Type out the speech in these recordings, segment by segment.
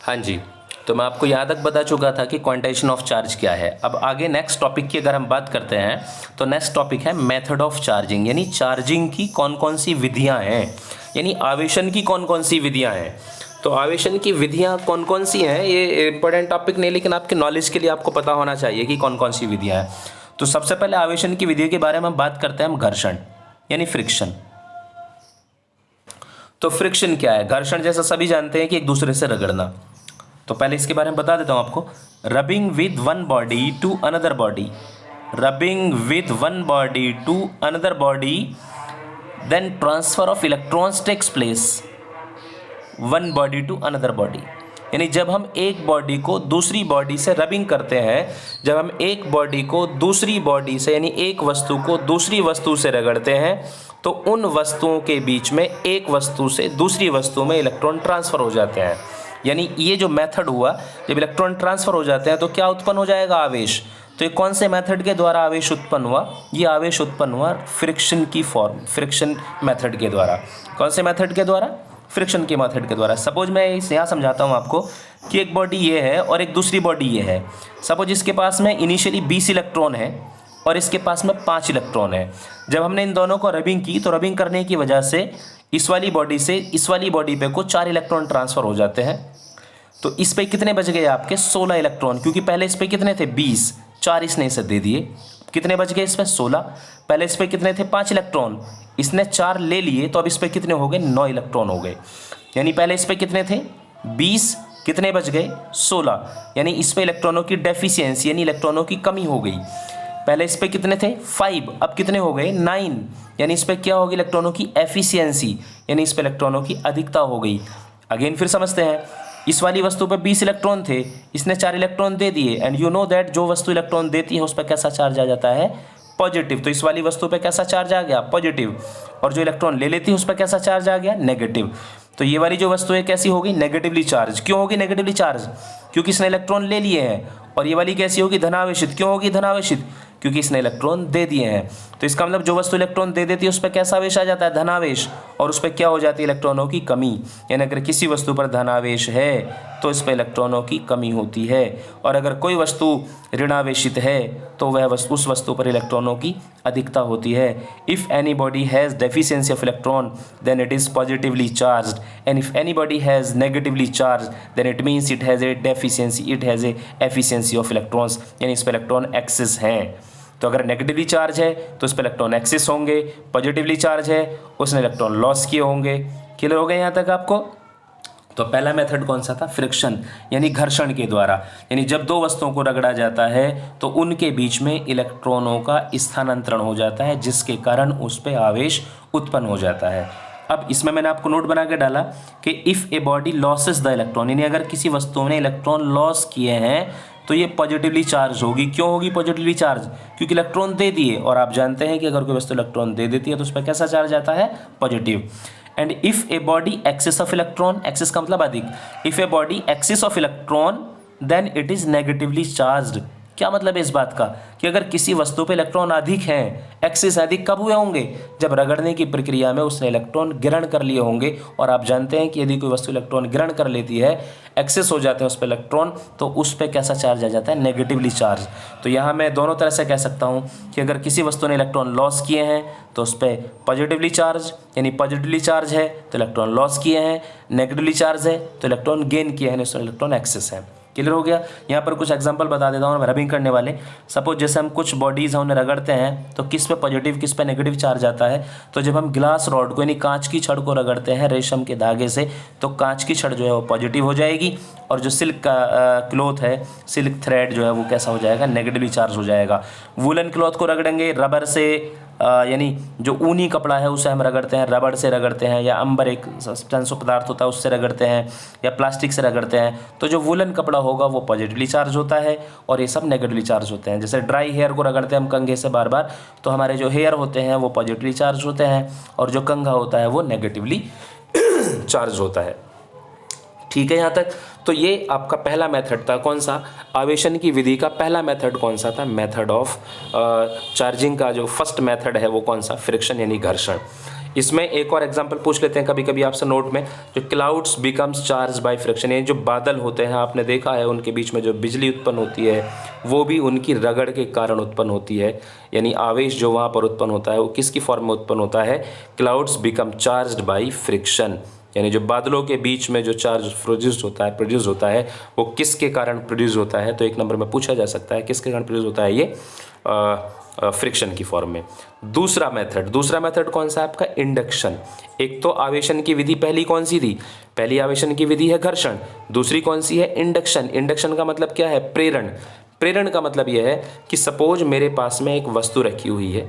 हाँ जी, तो मैं आपको यहाँ तक बता चुका था कि क्वांटाइजेशन ऑफ चार्ज क्या है। अब आगे नेक्स्ट टॉपिक की अगर हम बात करते हैं तो नेक्स्ट टॉपिक है मेथड ऑफ चार्जिंग, यानी चार्जिंग की कौन कौन सी विधियाँ हैं, यानी आवेशन की कौन कौन सी विधियाँ हैं। तो आवेशन की विधियाँ कौन कौन सी हैं, ये इंपॉर्टेंट टॉपिक नहीं, लेकिन आपके नॉलेज के लिए आपको पता होना चाहिए कि कौन कौन सी विधियाँ हैं। तो सबसे पहले आवेशन की विधियों के बारे में बात करते हैं हम, घर्षण यानी फ्रिक्शन। तो फ्रिक्शन क्या है? घर्षण जैसा सभी जानते हैं कि एक दूसरे से रगड़ना। तो पहले इसके बारे में बता देता हूं आपको। Rubbing with one body to another body, rubbing with one body to another body, then transfer of electrons takes place one body to another body. यानी जब हम एक बॉडी को दूसरी बॉडी से रबिंग करते हैं, जब हम एक बॉडी को दूसरी बॉडी से यानी एक वस्तु को दूसरी वस्तु से रगड़ते हैं, तो उन वस्तुओं के बीच में एक वस्तु से दूसरी वस्तु में इलेक्ट्रॉन ट्रांसफ़र हो जाते हैं। यानी ये जो मेथड हुआ, जब इलेक्ट्रॉन ट्रांसफ़र हो जाते हैं तो क्या उत्पन्न हो जाएगा? आवेश। तो ये कौन से मेथड के द्वारा आवेश उत्पन्न हुआ? ये आवेश उत्पन्न हुआ फ्रिक्शन की फॉर्म, फ्रिक्शन मेथड के द्वारा। कौन से मेथड के द्वारा? फ्रिक्शन के मेथड के द्वारा। सपोज मैं यहाँ समझाता हूँ आपको कि एक बॉडी ये है और एक दूसरी बॉडी ये है। सपोज इसके पास में इनिशियली 20 इलेक्ट्रॉन है और इसके पास में 5 इलेक्ट्रॉन है। जब हमने इन दोनों को रबिंग की तो रबिंग करने की वजह से इस वाली बॉडी से इस वाली बॉडी पे को 4 इलेक्ट्रॉन ट्रांसफ़र हो जाते हैं। तो इस पे कितने बच गए आपके? 16 इलेक्ट्रॉन, क्योंकि पहले इस पे कितने थे? 20, 4 इसने इसे दे दिए। कितने बच गए इस पे? 16। पहले इस पे कितने थे? 5 इलेक्ट्रॉन, इसने 4 ले लिए, तो अब इस पे कितने हो गए? 9 इलेक्ट्रॉन हो गए। यानी पहले इस पे कितने थे? 20, कितने बच गए? 16। यानी इस पे इलेक्ट्रॉनों की डेफिशिएंसी यानी इलेक्ट्रॉनों की कमी हो गई। पहले इस पे कितने थे? 5, अब कितने हो गए? 9। यानी इस पे क्या होगी? इलेक्ट्रॉनों की एफिशिएंसी यानी इस पे इलेक्ट्रॉनों की अधिकता हो गई। अगेन फिर समझते हैं, इस वाली वस्तु पे 20 इलेक्ट्रॉन थे, इसने 4 इलेक्ट्रॉन दे दिए, एंड यू नो दैट जो वस्तु इलेक्ट्रॉन देती है उस पर कैसा चार्ज आ जाता है? पॉजिटिव। तो इस वाली वस्तु पे कैसा चार्ज आ गया? पॉजिटिव। और जो इलेक्ट्रॉन ले लेती है उस पर कैसा चार्ज आ गया? नेगेटिव। तो ये वाली जो वस्तु है कैसी होगी? Negatively charge. क्यों होगी नेगेटिवली चार्ज? क्योंकि इसने इलेक्ट्रॉन ले लिए हैं। और ये वाली कैसी होगी? धनावेशित। क्यों होगी धनावेशित? क्योंकि इसने इलेक्ट्रॉन दे दिए हैं। तो इसका मतलब जो वस्तु इलेक्ट्रॉन दे देती है उस पर कैसा आवेश आ जाता है? धनावेश। और उस पर क्या हो जाती है? इलेक्ट्रॉनों की कमी। यानी अगर किसी वस्तु पर धनावेश है तो इस पर इलेक्ट्रॉनों की कमी होती है, और अगर कोई वस्तु ऋणावेशित है तो वह वस्तु उस वस्तु पर इलेक्ट्रॉनों की अधिकता होती है। If any body has deficiency of electron then it is positively charged, and if any body has negatively charge then it means it has a deficiency, it has a efficiency of electrons. यानी इस पर electron access हैं। तो अगर negatively charge है तो इस पर इलेक्ट्रॉन एक्सेस होंगे, पॉजिटिवली चार्ज है उसने इलेक्ट्रॉन लॉस किए होंगे। क्लियर हो गए यहाँ तक आपको? तो पहला मेथड कौन सा था? फ्रिक्शन यानी घर्षण के द्वारा। यानी जब दो वस्तुओं को रगड़ा जाता है तो उनके बीच में इलेक्ट्रॉनों का स्थानांतरण हो जाता है, जिसके कारण उस पर आवेश उत्पन्न हो जाता है। अब इसमें मैंने आपको नोट बना के डाला कि if a body losses the electron, यानी अगर किसी वस्तु ने इलेक्ट्रॉन लॉस किए हैं तो ये पॉजिटिवली चार्ज होगी। क्यों होगी पॉजिटिवली चार्ज? क्योंकि इलेक्ट्रॉन दे दिए, और आप जानते हैं कि अगर कोई वस्तु इलेक्ट्रॉन दे देती है तो उस पर कैसा चार्ज आता है? Positive. And if a body excess of electron, excess का मतलब अधिक, if a body excess of electron then it is negatively charged. क्या मतलब है इस बात का? कि अगर किसी वस्तु पे इलेक्ट्रॉन अधिक हैं, एक्सेस अधिक कब हुए होंगे? जब रगड़ने की प्रक्रिया में उसने इलेक्ट्रॉन ग्रहण कर लिए होंगे। और आप जानते हैं कि यदि कोई वस्तु इलेक्ट्रॉन ग्रहण कर लेती है, एक्सेस हो जाते हैं उस पर इलेक्ट्रॉन, तो उस पर कैसा चार्ज आ जाता है? Negatively charge. तो यहाँ मैं दोनों तरह से कह सकता हूँ कि अगर किसी वस्तु ने इलेक्ट्रॉन लॉस किए हैं तो उस पर पॉजिटिवली चार्ज, यानी पॉजिटिवली चार्ज है तो इलेक्ट्रॉन लॉस किए हैं, नेगेटिवली चार्ज है तो इलेक्ट्रॉन गेन किए हैं, उसमें इलेक्ट्रॉन एक्सेस है। क्लियर हो गया? यहाँ पर कुछ एग्जांपल बता देता हूँ रबिंग करने वाले। सपोज जैसे हम कुछ बॉडीज़ हैं उन्हें रगड़ते हैं तो किस पे पॉजिटिव किस पे नेगेटिव चार्ज आता है? तो जब हम ग्लास रॉड को यानी कांच की छड़ को रगड़ते हैं रेशम के धागे से, तो कांच की छड़ जो है वो पॉजिटिव हो जाएगी, और जो सिल्क का क्लॉथ है, सिल्क थ्रेड जो है वो कैसा हो जाएगा? नेगेटिवली चार्ज हो जाएगा। वुलन क्लॉथ को रगड़ेंगे रबर से, यानी जो ऊनी कपड़ा है उसे हम रगड़ते हैं, रबड़ से रगड़ते हैं, या अंबर एक सब्सटेंस पदार्थ होता है उससे रगड़ते हैं, या प्लास्टिक से रगड़ते हैं। तो जो वुलन कपड़ा होगा वो पॉजिटिवली चार्ज होता है, और ये सब नेगेटिवली चार्ज होते हैं। जैसे ड्राई हेयर को रगड़ते हैं हम कंघे से बार बार, तो हमारे जो हेयर होते हैं वो पॉजिटिवली चार्ज होते हैं, और जो कंघा होता है वो नेगेटिवली चार्ज होता है। ठीक है यहाँ तक? तो ये आपका पहला मेथड था। कौन सा? आवेशन की विधि का पहला मेथड कौन सा था? मेथड ऑफ चार्जिंग का जो फर्स्ट मेथड है वो कौन सा? फ्रिक्शन यानी घर्षण। इसमें एक और एग्जांपल पूछ लेते हैं कभी कभी आपसे नोट में, जो clouds becomes charge by friction, ये जो बादल होते हैं आपने देखा है उनके बीच में जो बिजली उत्पन्न होती है वो भी उनकी रगड़ के कारण उत्पन्न होती है। यानी आवेश जो वहाँ पर उत्पन्न होता है वो किसकी फॉर्म में उत्पन्न होता है? Clouds become charged by friction. यानी जो बादलों के बीच में जो चार्ज प्रोड्यूस होता है वो किसके कारण प्रोड्यूस होता है? तो एक नंबर में पूछा जा सकता है किसके कारण प्रोड्यूस होता है ये? फ्रिक्शन की फॉर्म में। दूसरा मेथड कौन सा है आपका? इंडक्शन। एक तो आवेशन की विधि पहली कौन सी थी? पहली आवेशन की विधि है घर्षण, दूसरी कौन सी है? इंडक्शन। इंडक्शन का मतलब क्या है? प्रेरण। प्रेरण का मतलब यह है कि सपोज मेरे पास में एक वस्तु रखी हुई है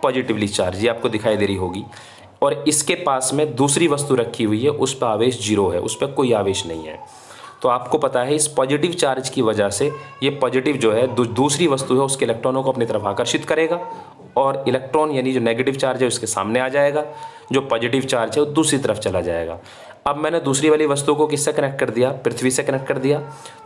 पॉजिटिवली चार्ज, ये आपको दिखाई दे रही होगी, और इसके पास में दूसरी वस्तु रखी हुई है, उस पर आवेश जीरो है, उस पर कोई आवेश नहीं है। तो आपको पता है इस पॉजिटिव चार्ज की वजह से ये पॉजिटिव जो है दूसरी वस्तु है उसके इलेक्ट्रॉनों को अपनी तरफ आकर्षित करेगा, और इलेक्ट्रॉन यानी जो नेगेटिव चार्ज है उसके सामने आ जाएगा, जो पॉजिटिव चार्ज है वो दूसरी तरफ चला जाएगा। अब मैंने दूसरी वाली वस्तु को किससे कनेक्ट कर दिया? पृथ्वी से कनेक्ट कर दिया,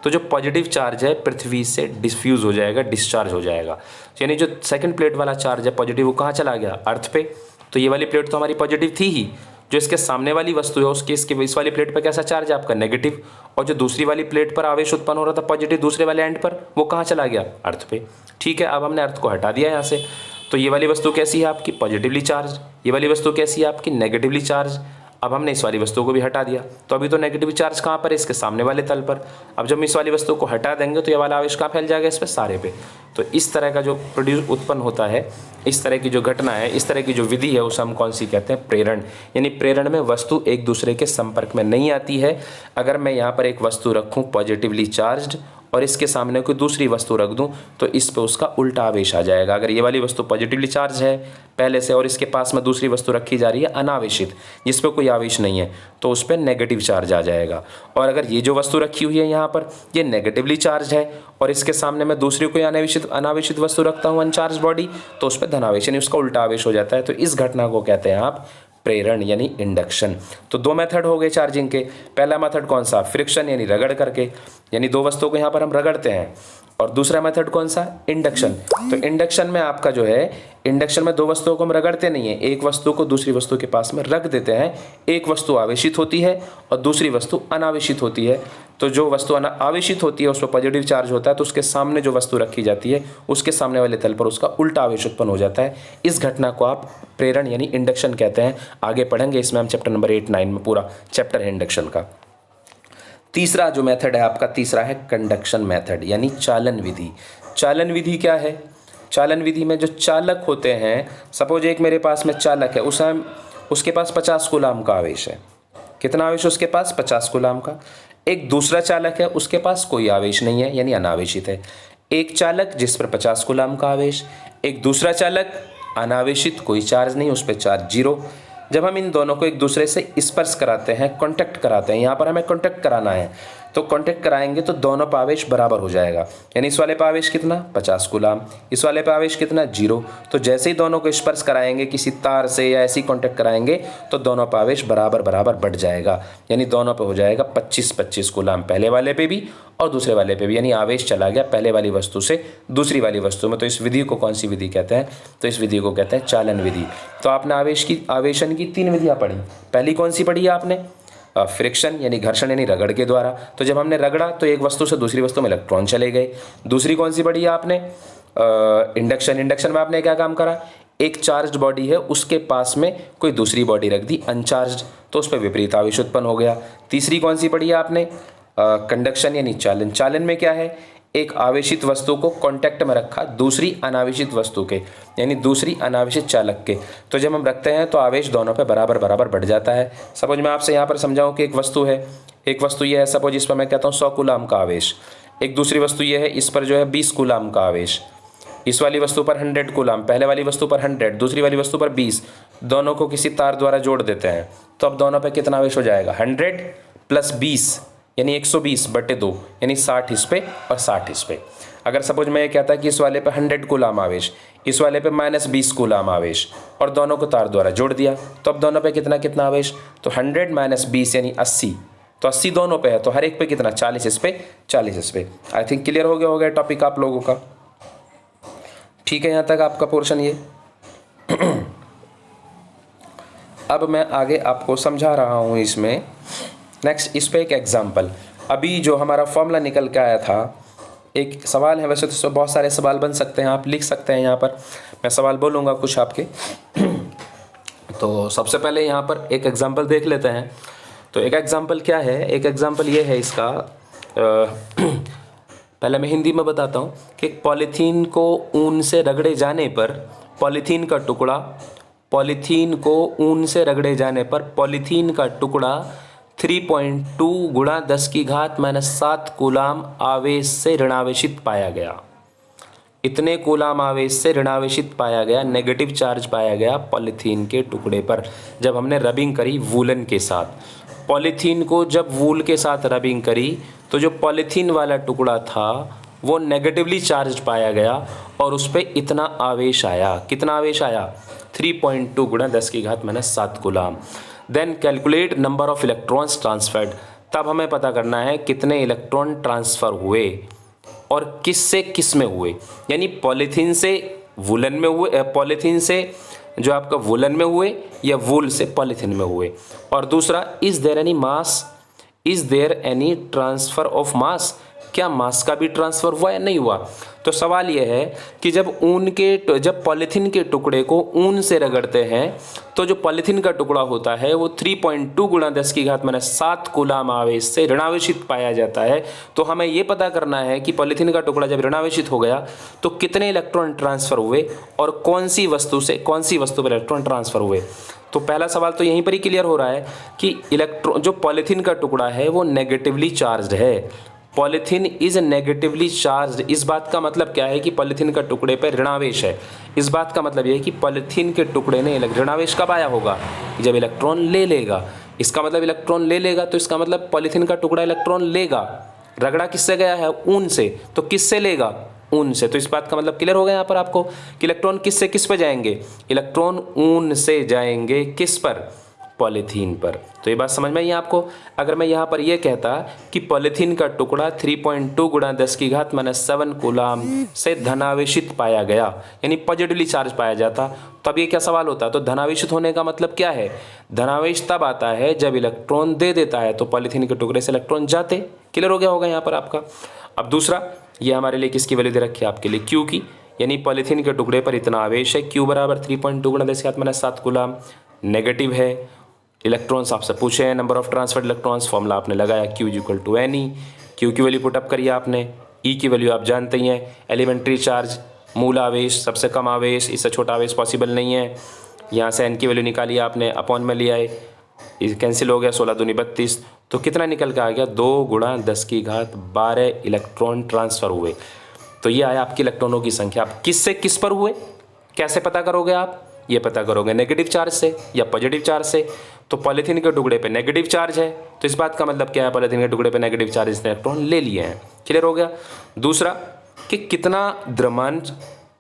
तो जो पॉजिटिव चार्ज है पृथ्वी से डिफ्यूज़ हो जाएगा, डिस्चार्ज हो जाएगा। यानी जो सेकंड प्लेट वाला चार्ज है पॉजिटिव, वो कहाँ चला गया? अर्थ पे। तो ये वाली प्लेट तो हमारी पॉजिटिव थी ही, जो इसके सामने वाली वस्तु है उसके इस वाली प्लेट पर कैसा चार्ज है आपका? नेगेटिव। और जो दूसरी वाली प्लेट पर आवेश उत्पन्न हो रहा था पॉजिटिव दूसरे वाले एंड पर, वो कहाँ चला गया? अर्थ पे। ठीक है, अब हमने अर्थ को हटा दिया यहाँ से, तो ये वाली वस्तु कैसी है आपकी? Positively charge. ये वाली वस्तु कैसी है आपकी? Negatively charge. अब हमने इस वाली वस्तु को भी हटा दिया, तो अभी तो नेगेटिव चार्ज कहाँ पर है? इसके सामने वाले तल पर। अब जब हम इस वाली वस्तु को हटा देंगे तो ये वाला आवेश कहाँ फैल जाएगा? इस पर सारे पे। तो इस तरह का जो उत्पन्न होता है, इस तरह की जो घटना है, इस तरह की जो विधि है उसे हम कौन सी कहते हैं? प्रेरण। यानी प्रेरण में वस्तु एक दूसरे के संपर्क में नहीं आती है। अगर मैं यहाँ पर एक वस्तु रखूँ पॉजिटिवली चार्ज्ड और इसके सामने कोई दूसरी वस्तु रख दूं तो इस पे उसका उल्टा आवेश आ जाएगा। अगर ये वाली वस्तु पॉजिटिवली चार्ज है पहले से और इसके पास में दूसरी वस्तु रखी जा रही है अनावेशित, जिस पे कोई आवेश नहीं है, तो उस पर नेगेटिव चार्ज आ जाएगा। और अगर ये जो वस्तु रखी हुई है यहाँ पर ये नेगेटिवली चार्ज है और इसके सामने मैं दूसरी कोई अनावेशित वस्तु रखता हूँ अनचार्ज बॉडी, तो उस पर धनावेश यानी उसका उल्टा आवेश हो जाता है। तो इस घटना को कहते हैं आप प्रेरण यानी इंडक्शन। तो दो मेथड हो गए चार्जिंग के। पहला मेथड कौन सा? फ्रिक्शन यानी रगड़ करके, यानी दो वस्तुओं को यहाँ पर हम रगड़ते हैं। और दूसरा मेथड कौन सा? इंडक्शन। तो इंडक्शन में आपका जो है, इंडक्शन में दो वस्तुओं को हम रगड़ते नहीं है, एक वस्तु को दूसरी वस्तु के पास में रख देते हैं। एक वस्तु आवेशित होती है और दूसरी वस्तु अनावेशित होती है। तो जो वस्तु आवेशित होती है उस पर पॉजिटिव चार्ज होता है, तो उसके सामने जो वस्तु रखी जाती है उसके सामने वाले तल पर उसका उल्टा आवेश उत्पन्न हो जाता है। इस घटना को आप प्रेरण यानी इंडक्शन कहते हैं। आगे पढ़ेंगे इसमें हम चैप्टर नंबर 8-9 में, पूरा चैप्टर है इंडक्शन का। तीसरा जो मेथड है आपका, तीसरा है कंडक्शन मेथड यानी चालन विधि। चालन विधि क्या है? चालन विधि में जो चालक होते हैं, सपोज एक मेरे पास में चालक है, उसके पास 50 कूलाम का आवेश है। कितना आवेश उसके पास? 50 कूलाम का। एक दूसरा चालक है उसके पास कोई आवेश नहीं है यानी अनावेशित है। एक चालक जिस पर 50 कूलाम का आवेश, एक दूसरा चालक अनावेशित, कोई चार्ज नहीं, उस पर चार्ज जीरो। जब हम इन दोनों को एक दूसरे से स्पर्श कराते हैं, कांटेक्ट कराते हैं, यहाँ पर हमें कांटेक्ट कराना है, तो कांटेक्ट कराएंगे तो दोनों पर आवेश बराबर हो जाएगा। यानी इस वाले पर आवेश कितना? 50 कूलाम, इस वाले पर आवेश कितना? जीरो। तो जैसे ही दोनों को स्पर्श कराएंगे किसी तार से या ऐसी कांटेक्ट कराएंगे तो दोनों पर आवेश बराबर बराबर बढ़ जाएगा। यानी दोनों पर हो जाएगा 25-25 कूलाम, पहले वाले पे भी और दूसरे वाले पे भी। यानी आवेश चला गया पहले वाली वस्तु से दूसरी वाली वस्तु में। तो इस विधि को कौन सी विधि कहते हैं? तो इस विधि को कहते हैं चालन विधि। तो आपने आवेशन की 3 विधियाँ पढ़ी। पहली कौन सी पढ़ी है आपने? फ्रिक्शन यानी घर्षण यानी रगड़ के द्वारा। तो जब हमने रगड़ा तो एक वस्तु से दूसरी वस्तु में इलेक्ट्रॉन चले गए। दूसरी कौन सी पढ़ी है आपने? इंडक्शन। इंडक्शन में आपने क्या काम करा? एक चार्ज्ड बॉडी है उसके पास में कोई दूसरी बॉडी रख दी अनचार्ज्ड, तो उस पर विपरीत आवेश उत्पन्न हो गया। तीसरी कौन सी पढ़ी है आपने? कंडक्शन यानी चालन। चालन में क्या है? एक आवेशित वस्तु को कांटेक्ट में रखा दूसरी अनावेशित वस्तु के, यानी दूसरी अनावेशित चालक के। तो जब हम रखते हैं तो आवेश दोनों पे बराबर बराबर बढ़ जाता है। सपोज मैं आपसे यहाँ पर समझाऊं कि एक वस्तु है, एक वस्तु ये है, सपोज इस पर मैं कहता हूँ 100 कूलाम का आवेश। एक दूसरी वस्तु ये है, इस पर जो है 20 कूलाम का आवेश। इस वाली वस्तु पर 100 कूलाम, पहले वाली वस्तु पर 100, दूसरी वाली वस्तु पर 20। दोनों को किसी तार द्वारा जोड़ देते हैं तो अब दोनों पे कितना आवेश हो जाएगा? 100 + 20 यानी 120/2 यानी 60 इस पे और 60 इस पे। अगर सपोज मैं ये कहता कि इस वाले पे 100 कूलाम आवेश, इस वाले पे -20 कूलाम आवेश और दोनों को तार द्वारा जोड़ दिया, तो अब दोनों पे कितना कितना आवेश? तो 100 - 20 यानी 80। तो 80 दोनों पे है, तो हर एक पे कितना? 40 इस पे, 40 इस पे। आई थिंक क्लियर हो गया टॉपिक आप लोगों का। ठीक है, यहाँ तक आपका पोर्शन ये। अब मैं आगे आपको समझा रहा हूँ इसमें। नेक्स्ट इस पे एक एग्जांपल, अभी जो हमारा फॉर्मूला निकल के आया था, एक सवाल है, वैसे तो इसमें बहुत सारे सवाल बन सकते हैं, आप लिख सकते हैं यहाँ पर, मैं सवाल बोलूँगा कुछ आपके। तो सबसे पहले यहाँ पर एक एग्जांपल देख लेते हैं। तो एक एग्जांपल क्या है, एक एग्जांपल ये है इसका, पहले मैं हिंदी में बताता हूँ कि पॉलीथीन को ऊन से रगड़े जाने पर पॉलीथीन का टुकड़ा, पॉलीथीन को ऊन से रगड़े जाने पर पॉलीथीन का टुकड़ा 3.2 गुणा 10⁻⁷ कूलाम आवेश से ऋणावेशित पाया गया। इतने कूलाम आवेश से ऋणावेशित पाया गया, नेगेटिव चार्ज पाया गया पॉलीथीन के टुकड़े पर, जब हमने रबिंग करी वूलन के साथ। पॉलीथीन को जब वूल के साथ रबिंग करी तो जो पॉलीथीन वाला टुकड़ा था वो नेगेटिवली चार्ज पाया गया और उस पर इतना आवेश आया। कितना आवेश आया? 3.2 गुणा 10⁻⁷ coulomb. Then calculate number of electrons transferred. तब हमें पता करना है कितने इलेक्ट्रॉन ट्रांसफ़र हुए और किस से किस में हुए, यानी पॉलीथीन से वुलन में हुए, पॉलीथीन से जो आपका वुलन में हुए या वूल से पॉलीथीन में हुए। और दूसरा, is there any mass, is there any transfer of mass, क्या मास का भी ट्रांसफ़र हुआ या नहीं हुआ। तो सवाल यह है कि जब पॉलीथीन के टुकड़े को ऊन से रगड़ते हैं तो जो पॉलीथीन का टुकड़ा होता है वो 3.2 गुणा 10⁻⁷ कूलाम आवेश से ऋणावेशित पाया जाता है। तो हमें ये पता करना है कि पॉलीथीन का टुकड़ा जब ऋणावेशित हो गया तो कितने इलेक्ट्रॉन ट्रांसफ़र हुए और कौन सी वस्तु पर इलेक्ट्रॉन ट्रांसफ़र हुए। तो पहला सवाल तो यहीं पर ही क्लियर हो रहा है कि जो पॉलीथीन का टुकड़ा है वो नेगेटिवली चार्ज है। Polythene is negatively charge. इस बात का मतलब क्या है कि पॉलीथीन का टुकड़े पर ऋणावेश है। इस बात का मतलब यह है कि पॉलीथीन के टुकड़े ने ऋणावेश कब आया होगा? जब इलेक्ट्रॉन ले लेगा। इसका मतलब इलेक्ट्रॉन ले लेगा, तो इसका मतलब पॉलीथीन का टुकड़ा इलेक्ट्रॉन लेगा। रगड़ा किससे गया है? ऊन से। तो किससे लेगा? ऊन से। तो इस बात का मतलब क्लियर हो गया यहाँ पर आपको कि इलेक्ट्रॉन किससे किस पर जाएंगे? इलेक्ट्रॉन ऊन से जाएंगे किस पर? पॉलीथीन पर। तो ये बात समझ में आई आपको। अगर मैं यहाँ पर ये कहता कि पॉलीथीन का टुकड़ा 3.2 गुणा 10⁻⁷ कूलाम से धनावेशित पाया गया, यानी पॉजिटिवली चार्ज पाया जाता, तब ये क्या सवाल होता? तो धनावेशित होने का मतलब क्या है? धनावेश तब आता है जब इलेक्ट्रॉन दे देता है, तो पॉलीथीन के टुकड़े से इलेक्ट्रॉन जाते। क्लियर हो गया होगा यहाँ पर आपका। अब दूसरा, ये हमारे लिए किसकी वैल्यू दे रखी है? आपके लिए क्यू की, यानी पॉलीथीन के टुकड़े पर इतना आवेश है, क्यू बराबर 3.2 गुणा 10⁻⁷ कूलाम, नेगेटिव है। इलेक्ट्रॉन्स आपसे पूछे हैं, number of transferred electrons, formula आपने लगाया Q = NE। Q की वैल्यू पुटअप करिए आपने, E की वैल्यू आप जानते ही हैं, एलिमेंट्री चार्ज, मूल आवेश, सबसे कम आवेश, इससे छोटा आवेश पॉसिबल नहीं है। यहाँ से N की वैल्यू निकाली आपने, अपॉन में लिया है, कैंसिल हो गया, 16 दूनी 32। तो कितना निकल के आ गया? 2 गुणा 10⁻12 इलेक्ट्रॉन ट्रांसफ़र हुए। तो ये आया आपकी इलेक्ट्रॉनों की संख्या। आप किस से किस पर हुए कैसे पता करोगे? आप ये पता करोगे नेगेटिव चार्ज से या पॉजिटिव चार्ज से। तो पॉलीथीन के टुकड़े पे नेगेटिव चार्ज है, तो इस बात का मतलब क्या है? पॉलीथीन के टुकड़े पे नेगेटिव चार्ज इसने इलेक्ट्रॉन ले लिए हैं। क्लियर हो गया। दूसरा कि कितना द्रव्यमान,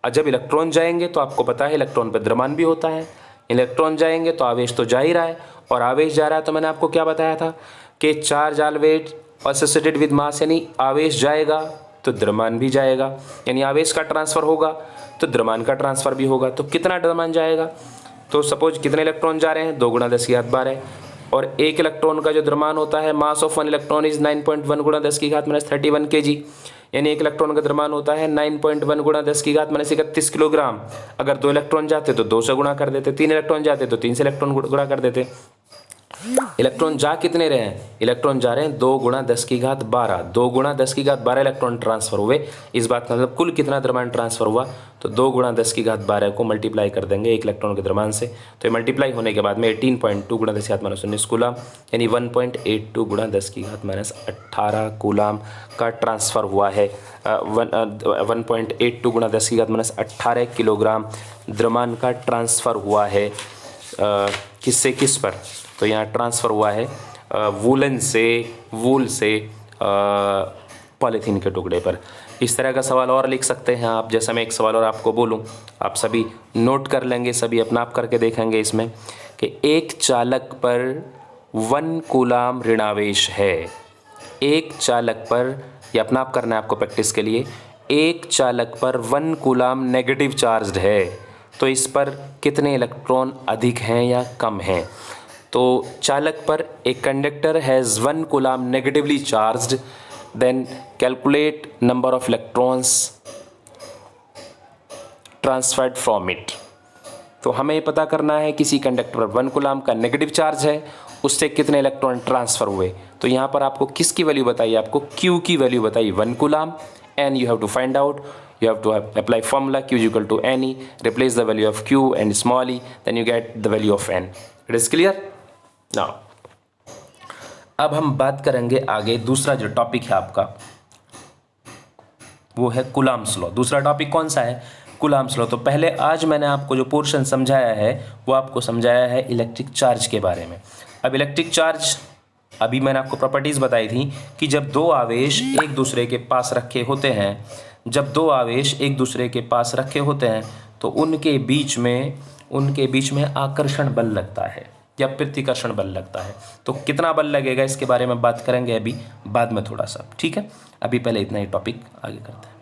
जब इलेक्ट्रॉन जाएंगे तो आपको पता है इलेक्ट्रॉन पर द्रव्यमान भी होता है। इलेक्ट्रॉन जाएंगे तो आवेश तो जा ही रहा है, और आवेश जा रहा है तो मैंने आपको क्या बताया था कि charge always associated with mass, यानी आवेश जाएगा तो द्रव्यमान भी जाएगा, यानी आवेश का ट्रांसफ़र होगा तो द्रव्यमान का ट्रांसफ़र भी होगा। तो कितना द्रव्यमान जाएगा? तो सपोज कितने इलेक्ट्रॉन जा रहे हैं? 2 गुणा 10⁻12, और एक इलेक्ट्रॉन का जो द्रव्यमान होता है, मास ऑफ 1 इलेक्ट्रॉन इज 9.1 गुणा 10⁻31 kg, यानी एक इलेक्ट्रॉन का द्रव्यमान होता है 9.1 गुणा 10⁻31 किलोग्राम। अगर 2 इलेक्ट्रॉन जाते तो 2 से गुणा कर देते, 3 इलेक्ट्रॉन जाते तो 3 से इलेक्ट्रॉन गुणा कर देते। इलेक्ट्रॉन जा कितने रहे हैं? इलेक्ट्रॉन जा रहे हैं 2 गुणा 10⁻12, 2 गुणा 10⁻12 इलेक्ट्रॉन ट्रांसफ़र हुए। इस बात का मतलब कुल कितना द्रव्यमान ट्रांसफ़र हुआ? तो 2 गुणा 10⁻12 को मल्टीप्लाई कर देंगे एक इलेक्ट्रॉन के द्रव्यमान से, तो ये मल्टीप्लाई होने के बाद में 18.2 गुणा 10⁻19 कूलाम, यानी 1.82 गुणा 10⁻18 कूलाम का ट्रांसफ़र हुआ है। 1.82 गुणा 10⁻18 किलोग्राम द्रव्यमान का ट्रांसफ़र हुआ है किससे किस पर? तो यहाँ ट्रांसफ़र हुआ है वूल से पॉलीथीन के टुकड़े पर। इस तरह का सवाल और लिख सकते हैं आप। जैसा मैं एक सवाल और आपको बोलूँ, आप सभी नोट कर लेंगे, सभी अपना आप करके देखेंगे इसमें कि एक चालक पर 1 कूलाम ऋणावेश है। एक चालक पर, ये अपना आप करना है आपको प्रैक्टिस के लिए, एक चालक पर 1 कूलाम नेगेटिव चार्ज है। तो इस पर कितने इलेक्ट्रॉन अधिक हैं या कम हैं। तो चालक पर a conductor has 1 coulomb negatively charged, then calculate number of electrons transferred from it. तो हमें ये पता करना है किसी कंडक्टर पर 1 कूलम का नेगेटिव चार्ज है, उससे कितने इलेक्ट्रॉन ट्रांसफ़र हुए। तो यहाँ पर आपको किसकी वैल्यू बताइए, आपको Q की वैल्यू बताइए 1 coulomb, and you have to find out, you have to apply formula Q is equal to Ne, replace the value of Q and small e, then you get the value of N. It is clear? Now, अब हम बात करेंगे आगे, दूसरा जो topic है आपका वो है कूलम्ब्स लॉ। दूसरा टॉपिक कौन सा है, कूलम्ब्स लॉ। तो पहले आज मैंने आपको जो पोर्शन समझाया है वो आपको समझाया है इलेक्ट्रिक चार्ज के बारे में। अब इलेक्ट्रिक चार्ज, अभी मैंने आपको प्रॉपर्टीज़ बताई थी कि जब दो आवेश एक दूसरे के पास रखे होते हैं, जब दो आवेश एक दूसरे के पास रखे होते हैं तो उनके बीच में आकर्षण बल लगता है या प्रतिकर्षण बल लगता है। तो कितना बल लगेगा इसके बारे में बात करेंगे अभी बाद में थोड़ा सा, ठीक है। अभी पहले इतना ही टॉपिक आगे करते हैं।